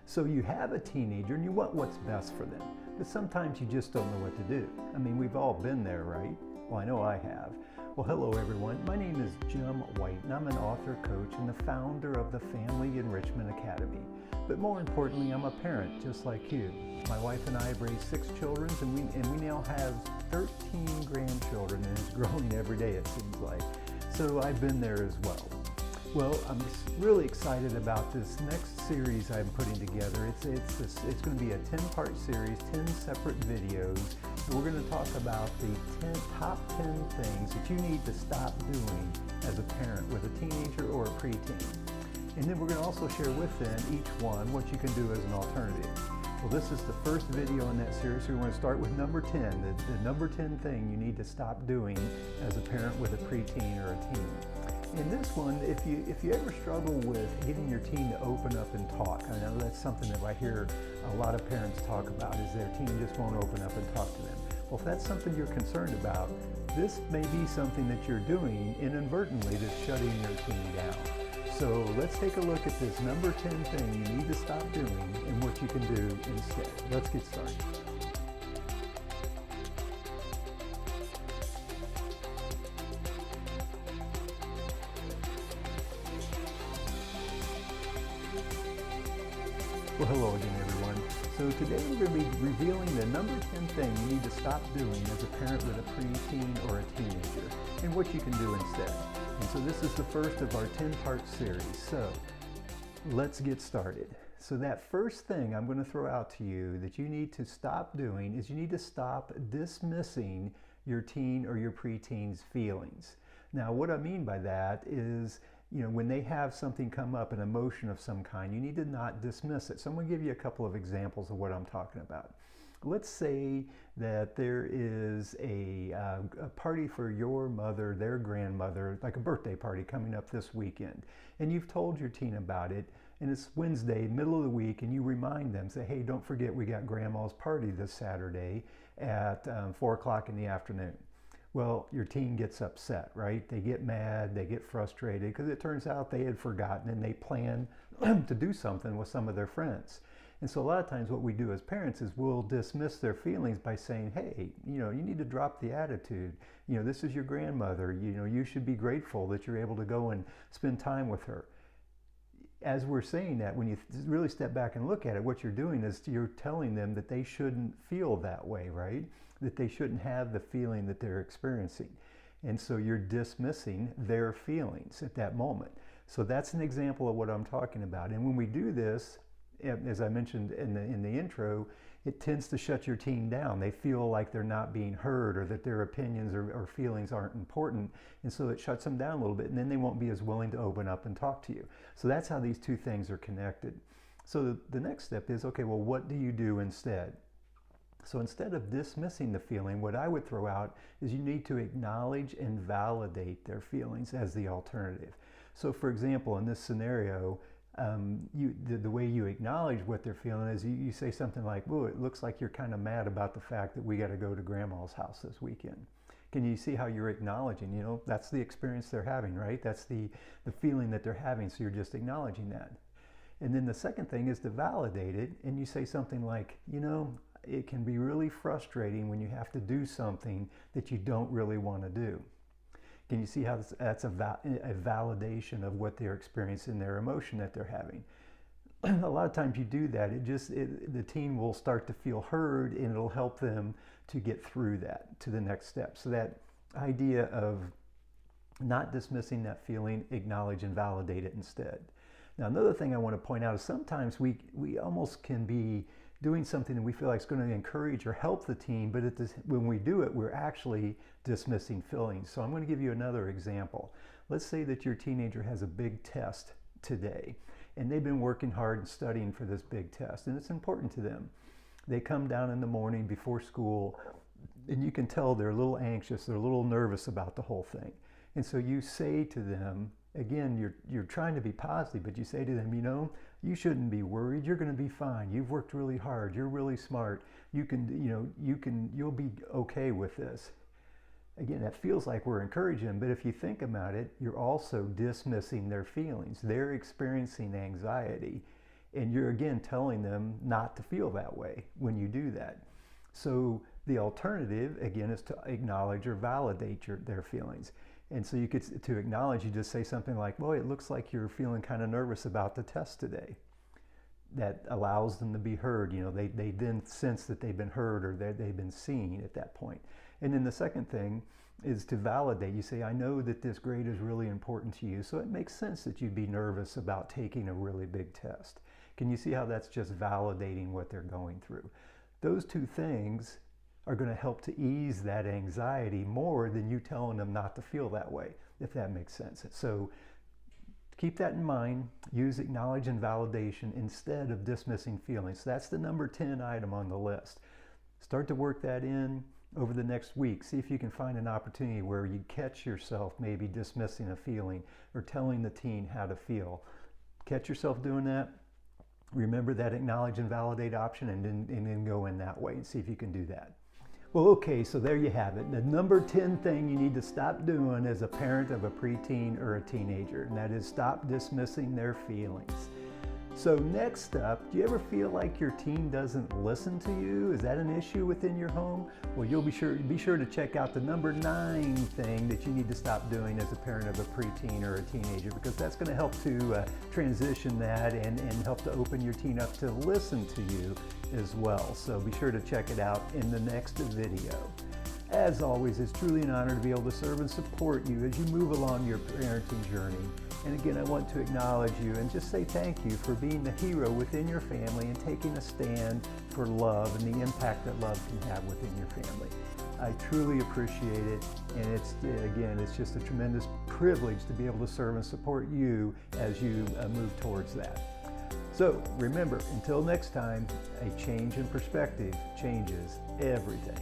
So you have a teenager and you want what's best for them, but sometimes you just don't know what to do. I mean, we've all been there, right? Well, I know I have. Well, hello everyone. My name is Jim White and I'm an author, coach, and the founder of the Family Enrichment Academy. But more importantly, I'm a parent just like you. My wife and I have raised 6 children and we now have 13 grandchildren, and it's growing every day, it seems like. So I've been there as well. Well, I'm really excited about this next series I'm putting together. It's going to be a 10-part series, 10 separate videos. And we're going to talk about the top 10 things that you need to stop doing as a parent with a teenager or a preteen. And then we're going to also share with them each one what you can do as an alternative. Well, this is the first video in that series, so we want to start with number 10, the number 10 thing you need to stop doing as a parent with a preteen or a teen. In this one, if you ever struggle with getting your teen to open up and talk, I know that's something that I hear a lot of parents talk about, is their teen just won't open up and talk to them. Well, if that's something you're concerned about, this may be something that you're doing inadvertently that's shutting your teen down. So let's take a look at this number 10 thing you need to stop doing and what you can do instead. Let's get started. Well, hello again, everyone. So today we're going to be revealing the number 10 thing you need to stop doing as a parent with a preteen or a teenager, and what you can do instead. And so this is the first of our 10-part series. So let's get started. So that first thing I'm going to throw out to you that you need to stop doing is you need to stop dismissing your teen or your preteen's feelings. Now, what I mean by that is, when they have something come up, an emotion of some kind, you need to not dismiss it. So I'm going to give you a couple of examples of what I'm talking about. Let's say that there is a party for your mother, their grandmother, like a birthday party coming up this weekend. And you've told your teen about it, and it's Wednesday, middle of the week, and you remind them, say, hey, don't forget we got grandma's party this Saturday at 4 o'clock in the afternoon. Well, your teen gets upset, right? They get mad, they get frustrated, because it turns out they had forgotten and they plan to do something with some of their friends. And so a lot of times what we do as parents is we'll dismiss their feelings by saying, hey, you need to drop the attitude. This is your grandmother. You should be grateful that you're able to go and spend time with her. As we're saying that, when you really step back and look at it, what you're doing is you're telling them that they shouldn't feel that way, right? That they shouldn't have the feeling that they're experiencing. And so you're dismissing their feelings at that moment. So that's an example of what I'm talking about. And when we do this, as I mentioned in the intro, it tends to shut your teen down. They feel like they're not being heard, or that their opinions or feelings aren't important. And so it shuts them down a little bit, and then they won't be as willing to open up and talk to you. So that's how these two things are connected. So the next step is, okay, well, what do you do instead? So instead of dismissing the feeling, what I would throw out is you need to acknowledge and validate their feelings as the alternative. So for example, in this scenario, the way you acknowledge what they're feeling is you say something like, oh, it looks like you're kind of mad about the fact that we got to go to grandma's house this weekend. Can you see how you're acknowledging, that's the experience they're having, right? That's the feeling that they're having, so you're just acknowledging that. And then the second thing is to validate it, and you say something like, it can be really frustrating when you have to do something that you don't really want to do. Can you see how that's a validation of what they're experiencing, their emotion that they're having? A lot of times you do that, the teen will start to feel heard, and it'll help them to get through that to the next step. So that idea of not dismissing that feeling, acknowledge and validate it instead. Now, another thing I want to point out is sometimes we almost can be doing something that we feel like is going to encourage or help the teen, but when we do it, we're actually dismissing feelings. So I'm going to give you another example. Let's say that your teenager has a big test today, and they've been working hard and studying for this big test, and it's important to them. They come down in the morning before school, and you can tell they're a little anxious, they're a little nervous about the whole thing. And so you say to them, again, you're trying to be positive, but you say to them, you shouldn't be worried. You're going to be fine. You've worked really hard. You're really smart. You'll be okay with this. Again, that feels like we're encouraging them, but if you think about it, you're also dismissing their feelings. They're experiencing anxiety, And you're again telling them not to feel that way when you do that. So the alternative, again, is to acknowledge or validate their feelings. And so you could, to acknowledge, you just say something like, boy, it looks like you're feeling kind of nervous about the test today. That allows them to be heard. You know, they then sense that they've been heard or that they've been seen at that point. And then the second thing is to validate. You say, I know that this grade is really important to you, so it makes sense that you'd be nervous about taking a really big test. Can you see how that's just validating what they're going through? Those two things are going to help to ease that anxiety more than you telling them not to feel that way, if that makes sense. So keep that in mind. Use acknowledge and validation instead of dismissing feelings. So that's the number 10 item on the list. Start to work that in over the next week. See if you can find an opportunity where you catch yourself maybe dismissing a feeling or telling the teen how to feel. Catch yourself doing that. Remember that acknowledge and validate option, and then go in that way and see if you can do that. Well, okay, so there you have it. The number 10 thing you need to stop doing as a parent of a preteen or a teenager, and that is stop dismissing their feelings. So next up, do you ever feel like your teen doesn't listen to you? Is that an issue within your home? Well, you'll be sure to check out the number 9 thing that you need to stop doing as a parent of a preteen or a teenager, because that's going to help to transition that and help to open your teen up to listen to you as well. So be sure to check it out in the next video. As always, it's truly an honor to be able to serve and support you as you move along your parenting journey. And again, I want to acknowledge you and just say thank you for being the hero within your family and taking a stand for love and the impact that love can have within your family. I truly appreciate it, and it's just a tremendous privilege to be able to serve and support you as you move towards that. So remember, until next time, a change in perspective changes everything.